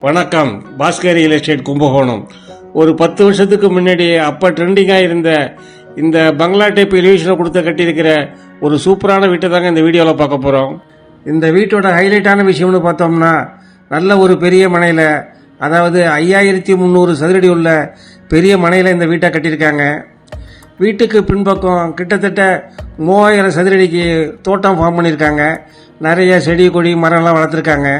வணக்கம். Bhaskar real estate Kumbakonam. ஒரு 10 வருஷத்துக்கு முன்னாடி அப்ப ட்ரெண்டிங்கா இருந்த இந்த பங்களா டைப் எலிவேஷனை கொடுத்து கட்டியிருக்கிற ஒரு சூப்பரான வீட்டை தாங்க இந்த வீடியோவில் பார்க்க போறோம். இந்த வீட்டோட ஹைலைட்டான விஷயம்னு பார்த்தோம்னா, நல்ல ஒரு பெரிய மனையில, அதாவது 5300 சதுரடி உள்ள பெரிய மனையில இந்த வீட்டை கட்டியிருக்காங்க. வீட்டுக்கு பின்பக்கம் கிட்டத்தட்ட 3000 சதுரடிக்கு தோட்டம் ஃபார்ம் பண்ணியிருக்காங்க. நிறைய செடி கொடி மரம்லாம் வளர்த்துருக்காங்க.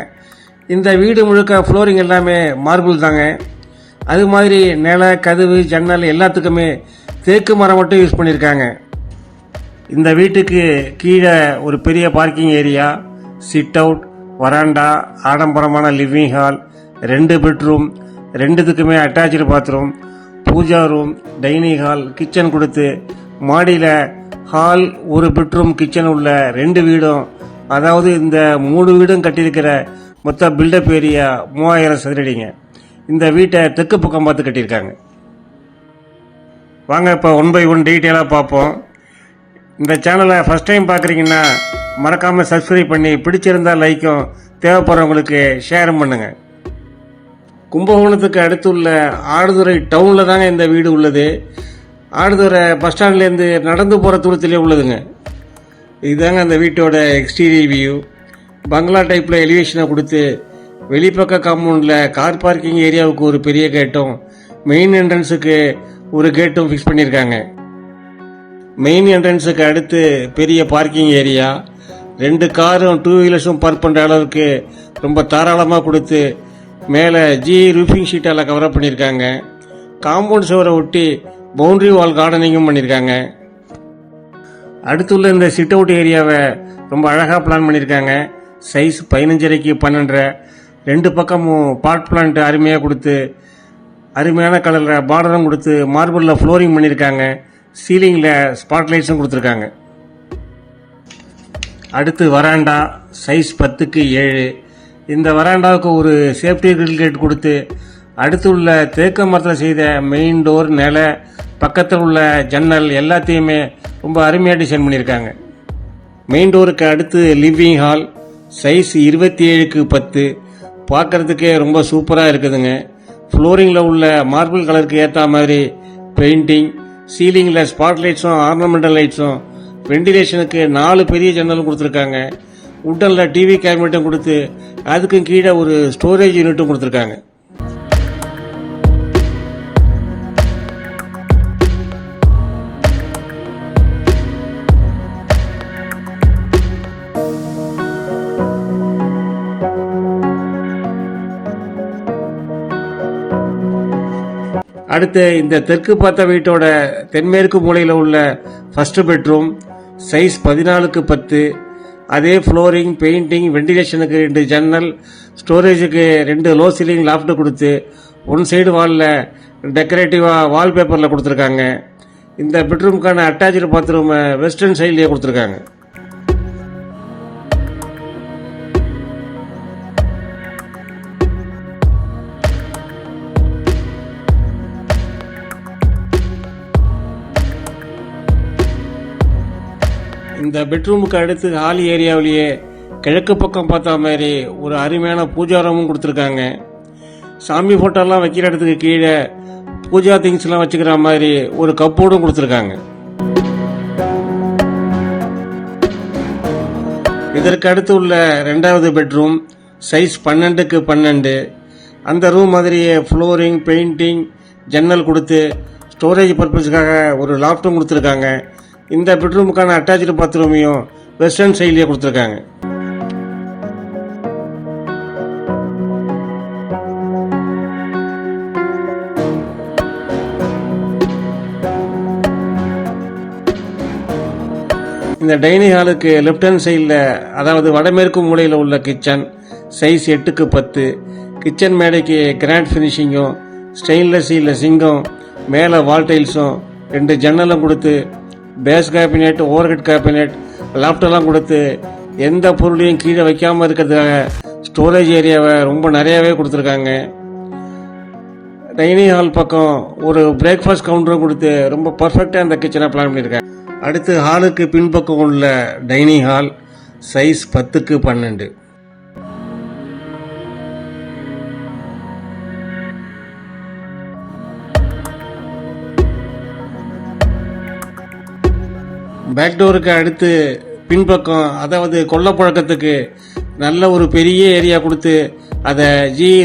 இந்த வீடு முழுக்க ஃப்ளோரிங் எல்லாமே மார்பிள் தாங்க. அது மாதிரி நில, கதவு, ஜன்னல் எல்லாத்துக்குமே தேக்கு மரம் மட்டும் யூஸ் பண்ணியிருக்காங்க. இந்த வீட்டுக்கு கீழே ஒரு பெரிய parking area, sit out, veranda, ஆடம்பரமான லிவிங் ஹால், 2 பெட்ரூம், 2த்துக்குமே attach bathroom, pooja room, dining hall, kitchen கொடுத்து மாடியில் ஹால், 1 பெட்ரூம், கிச்சன் உள்ள 2 வீடும், அதாவது இந்த 3 வீடும் கட்டியிருக்கிற மொத்த பில்டப் ஏரியா 3000 சதுரடிங்க. இந்த வீட்டை தெற்கு பக்கம் பார்த்து கட்டியிருக்காங்க. வாங்க இப்போ 1 by 1 டீட்டெயிலாக பார்ப்போம். இந்த சேனலை ஃபஸ்ட் டைம் பார்க்குறீங்கன்னா மறக்காமல் சப்ஸ்கிரைப் பண்ணி, பிடிச்சிருந்தால் லைக்கும், தேவைப்படுறவங்களுக்கு ஷேரும் பண்ணுங்கள். கும்பகோணத்துக்கு அடுத்துள்ள ஆடுதுறை டவுனில் தாங்க இந்த வீடு உள்ளது. ஆடுதுறை பஸ் ஸ்டாண்ட்லேருந்து நடந்து போகிற தூரத்திலே உள்ளதுங்க. இதுதாங்க அந்த வீட்டோட எக்ஸ்டீரியர் வியூ. பங்களா டைப்பில் எலிவேஷனை கொடுத்து வெளிப்பக்க காம்பவுண்டில் கார் பார்க்கிங் ஏரியாவுக்கு ஒரு பெரிய கேட்டும், மெயின் என்ட்ரன்ஸுக்கு ஒரு கேட்டும் ஃபிக்ஸ் பண்ணியிருக்காங்க. மெயின் என்ட்ரன்ஸுக்கு அடுத்து பெரிய பார்க்கிங் ஏரியா, 2 காரும் 2 வீலர்ஸும் பார்க் பண்ணுற அளவுக்கு ரொம்ப தாராளமாக கொடுத்து மேலே ரூஃபிங் ஷீட்டால் கவர் பண்ணியிருக்காங்க. காம்பவுண்ட் சுவரை ஒட்டி பவுண்டரி வால் கார்டனிங்கும் பண்ணியிருக்காங்க. அடுத்துள்ள இந்த சிட் அவுட் ஏரியாவை ரொம்ப அழகாக பிளான் பண்ணியிருக்காங்க. சைஸ் 15.5 12, 2 பக்கமும் பாட் பிளான்ட் அருமையாக கொடுத்து, அருமையான கலரில் பார்டரும் கொடுத்து, மார்பிளில் ஃப்ளோரிங் பண்ணியிருக்காங்க. சீலிங்கில் ஸ்பாட் லைட்ஸும் கொடுத்துருக்காங்க. அடுத்து வராண்டா, சைஸ் 10க்கு 7. இந்த வராண்டாவுக்கு ஒரு சேஃப்டி கிரில் கேட் கொடுத்து, அடுத்து உள்ள தேக்க மரத்தில் செய்த மெயின் டோர், நில, பக்கத்தில் உள்ள ஜன்னல் எல்லாத்தையுமே ரொம்ப அருமையாக டிசைன் பண்ணியிருக்காங்க. மெயின் டோருக்கு அடுத்து லிவிங் ஹால், சைஸ் 27க்கு 10. பார்க்கறதுக்கே ரொம்ப சூப்பராக இருக்குதுங்க. ஃப்ளோரிங்கில் உள்ள மார்பிள் கலருக்கு ஏற்ற மாதிரி பெயிண்டிங், சீலிங்கில் ஸ்பாட் லைட்ஸும் ஆர்னமெண்டல் லைட்ஸும், வெண்டிலேஷனுக்கு 4 பெரிய ஜன்னலும் கொடுத்துருக்காங்க. உட்டனில் டிவி கேபினட்டும் கொடுத்து, அதுக்கும் கீழே ஒரு ஸ்டோரேஜ் யூனிட்டும் கொடுத்துருக்காங்க. அடுத்து இந்த தெற்கு பார்த்த வீட்டோட தென்மேற்கு மூலையில் உள்ள ஃபர்ஸ்ட் பெட்ரூம், சைஸ் 14க்கு 10. அதே ஃப்ளோரிங், பெயிண்டிங், வெண்டிலேஷனுக்கு 2 ஜன்னல், ஸ்டோரேஜுக்கு 2 லோ சீலிங் லாஃப்ட் கொடுத்து, 1 சைடு வாலில் டெக்கரேட்டிவாக வால்பேப்பரில் கொடுத்துருக்காங்க. இந்த பெட்ரூமுக்கான அட்டாச்சு பாத்ரூம் வெஸ்டர்ன் சைட்லேயே கொடுத்துருக்காங்க. இந்த பெட்ரூமுக்கு அடுத்து ஹால் ஏரியாவிலேயே கிழக்கு பக்கம் பார்த்த மாதிரி ஒரு அருமையான பூஜா ரூமும் கொடுத்துருக்காங்க. சாமி ஃபோட்டோலாம் வைக்கிற இடத்துக்கு கீழே பூஜா திங்ஸ்லாம் வச்சுக்கிற மாதிரி ஒரு கப்போர்டும் கொடுத்துருக்காங்க. இதற்கு அடுத்து உள்ள 2வது பெட்ரூம், சைஸ் 12க்கு 12. அந்த ரூம் மாதிரியே ஃப்ளோரிங், பெயிண்டிங், ஜன்னல் கொடுத்து ஸ்டோரேஜ் பர்பஸுக்காக ஒரு லாஃப்ட்டும் கொடுத்துருக்காங்க. இந்த பெட்ரூமுக்கான அட்டாச்சு பாத்ரூமையும் வெஸ்டர்ன் சைட்லேயே கொடுத்துருக்காங்க. இந்த டைனிங் ஹாலுக்கு லெஃப்ட் ஹேண்ட் சைடில், அதாவது வடமேற்கு மூலையில் உள்ள கிச்சன், சைஸ் 8க்கு 10. கிச்சன் மேடைக்கு கிராண்ட் ஃபினிஷிங்கும், ஸ்டெயின்லெஸ் ஸ்டீல் சிங்கும், மேலே வால் டைல்ஸும், 2 ஜன்னலும் கொடுத்து, பேஸ் கேபினெட், ஓவர்ஹெட் கேபினெட், லாப்டெல்லாம் கொடுத்து, எந்த பொருளையும் கீழே வைக்காமல் இருக்கிறதுக்காக ஸ்டோரேஜ் ஏரியாவை ரொம்ப நிறையாவே கொடுத்துருக்காங்க. டைனிங் ஹால் பக்கம் ஒரு பிரேக்ஃபாஸ்ட் கவுண்டரும் கொடுத்து ரொம்ப பர்ஃபெக்டாக இந்த கிச்சனை பிளான் பண்ணியிருக்காங்க. அடுத்து ஹாலுக்கு பின்பக்கம் உள்ள டைனிங் ஹால், சைஸ் 10க்கு 12. பேக் டோருக்கு அடுத்து பின்பக்கம், அதாவது கொல்லப்பழக்கத்துக்கு நல்ல ஒரு பெரிய ஏரியா கொடுத்து அதை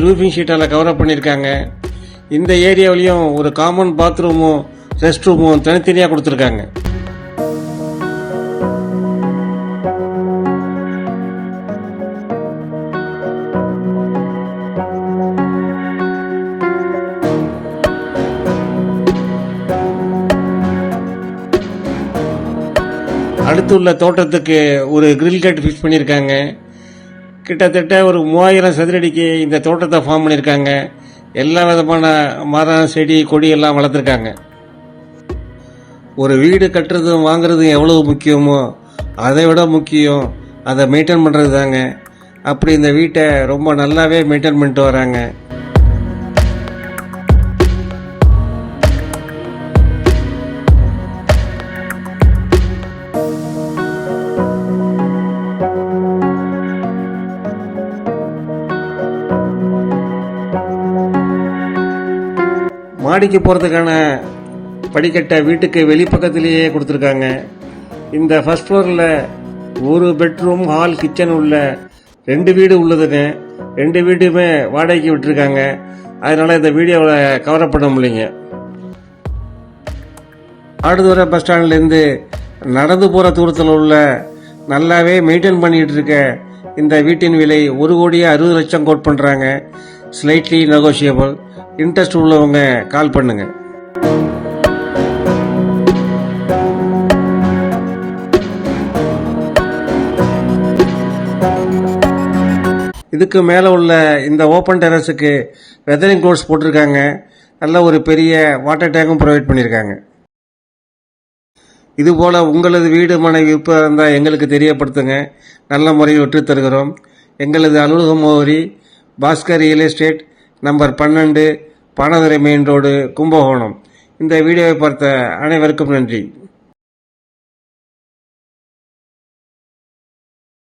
ரூஃபிங் ஷீட்டால் கவரப் பண்ணியிருக்காங்க. இந்த ஏரியாவிலையும் ஒரு காமன் பாத்ரூமும் ரெஸ்ட் ரூமும் தனித்தனியாக கொடுத்துருக்காங்க. அடுத்துள்ள தோட்டத்துக்கு ஒரு கிரில் கேட் ஃபிக்ஸ் பண்ணியிருக்காங்க. கிட்டத்தட்ட ஒரு 3000 சதுரடிக்கு இந்த தோட்டத்தை ஃபார்ம் பண்ணியிருக்காங்க. எல்லா விதமான மரம், செடி, கொடி எல்லாம் வளர்த்துருக்காங்க. ஒரு வீடு கட்டுறதும் வாங்குறதும் எவ்வளவு முக்கியமோ அதை விட முக்கியம் அதை மெயின்டைன் பண்ணுறது தாங்க. அப்படி இந்த வீட்டை ரொம்ப நல்லாவே மெயின்டைன் பண்ணிட்டு வராங்க. மாடிக்கு போகிறதுக்கான படிக்கட்டை வீட்டுக்கு வெளிப்பக்கத்திலேயே கொடுத்துருக்காங்க. இந்த ஃபர்ஸ்ட் ஃப்ளோரில் ஒரு பெட்ரூம், ஹால், கிச்சன் உள்ள 2 வீடு உள்ளதுங்க. 2 வீடுமே வாடகைக்கு விட்டுருக்காங்க. அதனால் இந்த வீடியோவில் கவர் பண்ண முடியலைங்க. ஆடுதுறை பஸ் ஸ்டாண்ட்லேருந்து நடந்து போகிற தூரத்தில் உள்ள நல்லாவே மெயின்டைன் பண்ணிகிட்டு இருக்க இந்த வீட்டின் விலை 1,60,00,000 கோட் பண்ணுறாங்க. Slightly negotiable. இன்ட்ரெஸ்ட் உள்ளவங்க கால் பண்ணுங்க. இதுக்கு மேலே உள்ள இந்த ஓப்பன் டெரஸுக்கு வெதரிங் கோர்ஸ் போட்டிருக்காங்க. நல்ல ஒரு பெரிய வாட்டர் டேங்கும் ப்ரொவைட் பண்ணியிருக்காங்க. இதுபோல் உங்களது வீடு மனை விற்பனை இருந்தால் எங்களுக்கு தெரியப்படுத்துங்க. நல்ல முறையில் விட்டு தருகிறோம். எங்களது அலுவலக முகவரி Bhaskar real estate, number 12, Banadurai main road, Kumbakonam. இந்த வீடியோவை பார்த்த அனைவருக்கும் நன்றி.